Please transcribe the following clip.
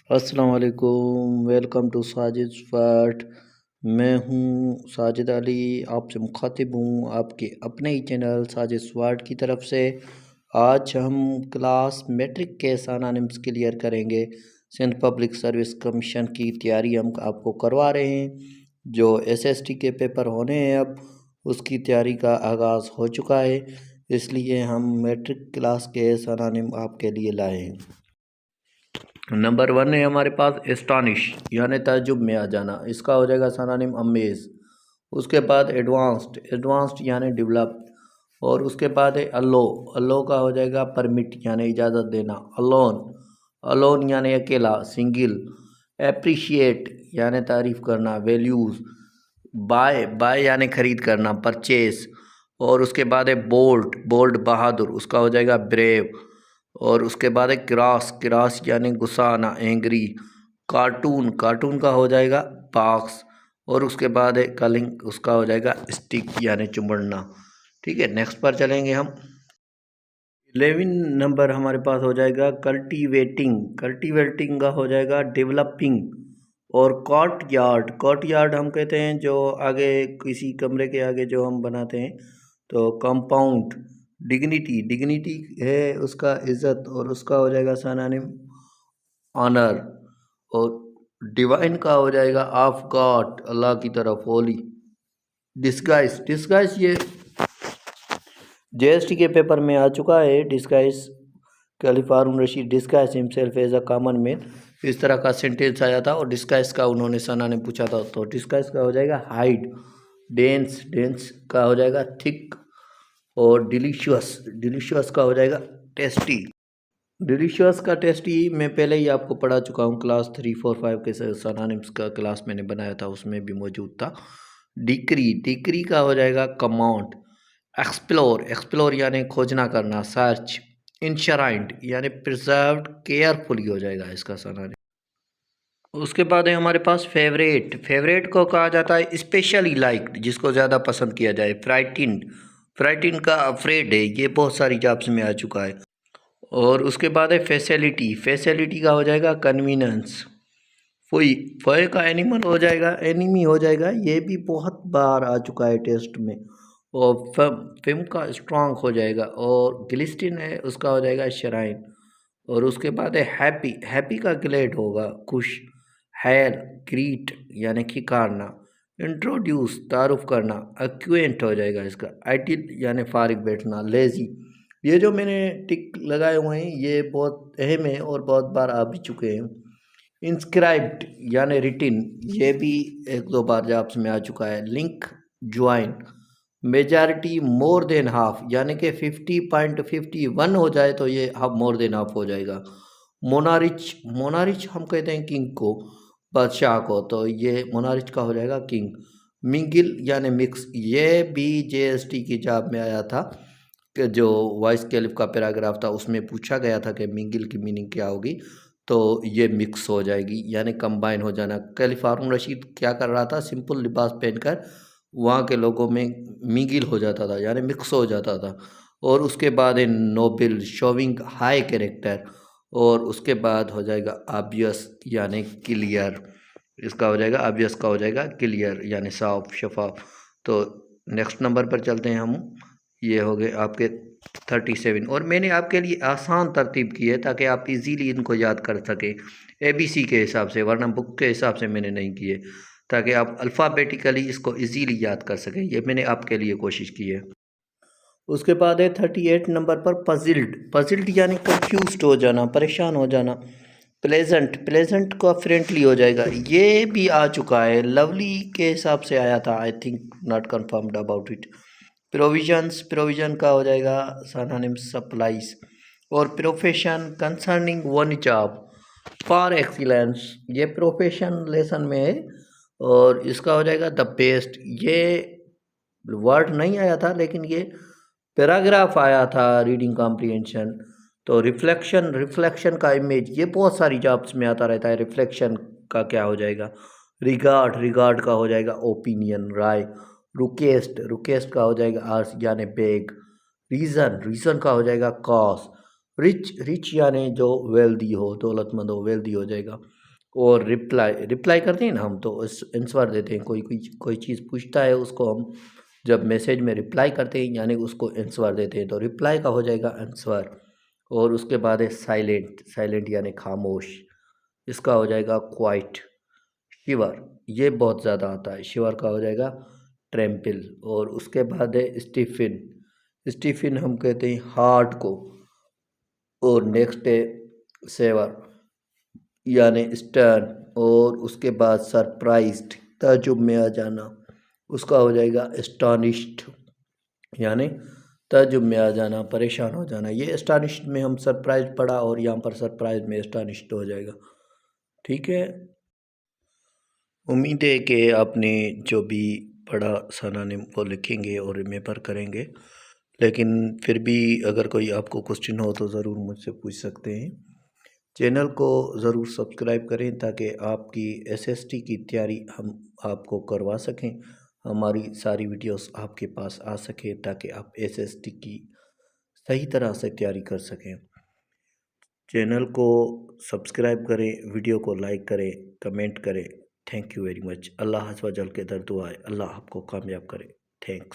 अस्सलाम वालेकुम। Welcome to Sajid world. मैं हूं साजिद अली, आपसे मुखातिब हूं आपके अपने ही चैनल साजिद वर्ल्ड की तरफ से। आज हम क्लास मैट्रिक के एनानिम्स क्लियर करेंगे। सिंध पब्लिक सर्विस कमीशन की तैयारी हम आपको करवा रहे हैं। जो एसएसटी के पेपर होने हैं अब उसकी तैयारी का आगाज़ हो चुका है, इसलिए हम मैट्रिक क्लास के एनानिम आपके लिए लाए हैं। नंबर 1 है हमारे पास एस्टॉनिश यानी ताज्जुब में आ जाना, इसका हो जाएगा सिनोनिम अमेज। उसके बाद एडवांस्ड, एडवांस्ड यानी डेवलप। और उसके बाद है अलो, अलो का हो जाएगा परमिट यानी इजाज़त देना। अलोन, अलोन यानी अकेला सिंगल। एप्रिशिएट यानी तारीफ़ करना, वैल्यूज़। बाय, बाय यानी ख़रीद करना, परचेस। और उसके बाद है बोल्ट, बोल्ट बहादुर, उसका हो जाएगा ब्रेव। और उसके बाद है क्रास, क्रास यानी गुस्सा आना, एंग्री। कार्टून, कार्टून का हो जाएगा बॉक्स। और उसके बाद है कलिंग, उसका हो जाएगा स्टिक यानी चुंबड़ना। ठीक है, नेक्स्ट पर चलेंगे हम। 11 नंबर हमारे पास हो जाएगा कल्टीवेटिंग, कल्टीवेटिंग का हो जाएगा डेवलपिंग। और कॉट यार्ड, कॉट यार्ड हम कहते हैं जो आगे किसी कमरे के आगे जो हम बनाते हैं। तो कंपाउंड। डिग्निटी, डिग्निटी है उसका इज़्ज़त, और उसका हो जाएगा सिनोनिम ऑनर। और डिवाइन का हो जाएगा ऑफ गॉड, अल्लाह की तरफ, होली। डिस्गाइज, डिस्गाइज ये जेएसटी के पेपर में आ चुका है। डिस्गाइज खलीफा Harun Rashid disguise himself as a common man, इस तरह का सेंटेंस आया था और डिस्गाइज का उन्होंने सना ने पूछा था। तो डिस्गाइज का हो जाएगा हाइड। डेंस, डेंस का हो जाएगा थिक। और डिलीशियस, डिलीशियस का हो जाएगा टेस्टी। डिलीशियस का टेस्टी मैं पहले ही आपको पढ़ा चुका हूँ, क्लास 3, 4, 5 के सिनोनिम्स का क्लास मैंने बनाया था, उसमें भी मौजूद था। डिक्री, डिक्री का हो जाएगा कमांड। एक्सप्लोर, एक्सप्लोर यानी खोजना करना, सर्च। इंश्योराइंड यानी प्रिजर्व्ड केयरफुली हो जाएगा इसका सिनोनिम। उसके बाद है हमारे पास फेवरेट, फेवरेट को कहा जाता है स्पेशली लाइक्ड, जिसको ज़्यादा पसंद किया जाए। फ्राइटिन्ड, फ्राइटिन का अफ्रेड है, ये बहुत सारी जॉब्स में आ चुका है। और उसके बाद है फैसिलिटी, फैसिलिटी का हो जाएगा कन्वीनियंस। फोई, फोए का एनिमल हो जाएगा एनिमी हो जाएगा, ये भी बहुत बार आ चुका है टेस्ट में। और फिम का स्ट्रांग हो जाएगा। और ग्लिस्टिन है उसका हो जाएगा शराइन। और उसके बाद है हैप्पी, हैप्पी का ग्लेड होगा खुश। हैर, ग्रीट यानी खिकारना। इंट्रोड्यूस तारुफ करना, एक्वेंट हो जाएगा इसका। आइडिल यानी फारिग बैठना, लेजी। ये जो मैंने टिक लगाए हुए हैं ये बहुत अहम है और बहुत बार आ भी चुके हैं। इंस्क्राइब्ड यानी रिटिन, ये भी एक दो बार जॉब्स में आ चुका है। Link, join. Majority more than half यानी कि 50.51 हो जाए तो ये हाफ मोर देन हाफ हो जाएगा। मोनारिच, मोनारिच हम कहते हैं किंग को, बादशाह को, तो ये मोनारिच का हो जाएगा किंग। मिंगिल यानी मिक्स, ये भी जेएसटी की जॉब में आया था कि जो वॉइस कैलिफ का पैराग्राफ था उसमें पूछा गया था कि मिंगिल की मीनिंग क्या होगी। तो ये मिक्स हो जाएगी यानी कंबाइन हो जाना। कैलिफ हारून रशीद क्या कर रहा था, सिंपल लिबास पहनकर वहाँ के लोगों में मिंगिल हो जाता था यानी मिक्स हो जाता था। और उसके बाद है नोबल, शोविंग हाई कैरेक्टर। और उसके बाद हो जाएगा ऑब्वियस यानी क्लियर, इसका हो जाएगा ऑब्वियस का हो जाएगा क्लियर यानी साफ शफाफ। तो नेक्स्ट नंबर पर चलते हैं हम। ये हो गए आपके 37, और मैंने आपके लिए आसान तरतीब की है ताकि आप इजीली इनको याद कर सकें एबीसी के हिसाब से, वरना बुक के हिसाब से मैंने नहीं किए, ताकि आप अल्फ़ाबेटिकली इसको इजीली याद कर सकें। ये मैंने आपके लिए कोशिश की है। उसके बाद है 38 नंबर पर पजिल्ड, पजिल्ड यानी कंफ्यूज्ड हो जाना, परेशान हो जाना। प्लेजेंट, प्लेजेंट का फ्रेंडली हो जाएगा, ये भी आ चुका है, लवली के हिसाब से आया था, I think, not confirmed about it. Provisions, provision का हो जाएगा सिनोनिम सप्लाईज। और profession concerning one job for excellence, ये प्रोफेशन लेसन में है। और इसका हो जाएगा द बेस्ट, ये वर्ड नहीं आया था लेकिन ये पैराग्राफ आया था रीडिंग कॉम्प्रिहेंशन। तो रिफ्लेक्शन, रिफ्लेक्शन का इमेज, ये बहुत सारी जॉब्स में आता रहता है। रिफ्लेक्शन का क्या हो जाएगा, रिगार्ड, रिगार्ड का हो जाएगा ओपिनियन, राय। रुकेस्ट, रुकेस्ट का हो जाएगा आर्स यानी बेग। रीज़न, रीज़न का हो जाएगा कॉज। रिच रिच यानी जो वेल्दी हो, दौलतमंद हो, वेल्दी हो जाएगा। और रिप्लाई रिप्लाई करते हैं ना हम, तो आंसर देते हैं। कोई चीज़ पूछता है, उसको हम जब मैसेज में रिप्लाई करते हैं यानी उसको आंसर देते हैं, तो रिप्लाई का हो जाएगा आंसर। और उसके बाद है साइलेंट, साइलेंट यानी खामोश, इसका हो जाएगा क्वाइट। शिवर, ये बहुत ज़्यादा आता है, शिवर का हो जाएगा ट्रैम्पल। और उसके बाद है स्टीफिन, स्टीफिन हम कहते हैं हार्ट को। और नेक्स्ट है सेवर यानी स्टर्न। और उसके बाद सरप्राइज्ड, ताज्जुब में आ जाना, उसका हो जाएगा एस्टॉनिश्ड यानी ताज्जुब में आ जाना, परेशान हो जाना। ये एस्टॉनिश्ड में हम सरप्राइज पढ़ा और यहाँ पर सरप्राइज में एस्टॉनिश्ड हो जाएगा। ठीक है, उम्मीद है कि आपने जो भी पढ़ा सना ने वो लिखेंगे और रिमेंबर करेंगे। लेकिन फिर भी अगर कोई आपको क्वेश्चन हो तो ज़रूर मुझसे पूछ सकते हैं। चैनल को ज़रूर सब्सक्राइब करें ताकि आपकी एसएसटी की तैयारी हम आपको करवा सकें, हमारी सारी वीडियोस आपके पास आ सके ताकि आप एसएसटी की सही तरह से तैयारी कर सकें। चैनल को सब्सक्राइब करें, वीडियो को लाइक करें, कमेंट करें। Thank you very much. अल्लाह अज़्ज़ व जल के दर दुआ है, अल्लाह आपको कामयाब करे। थैंक्स।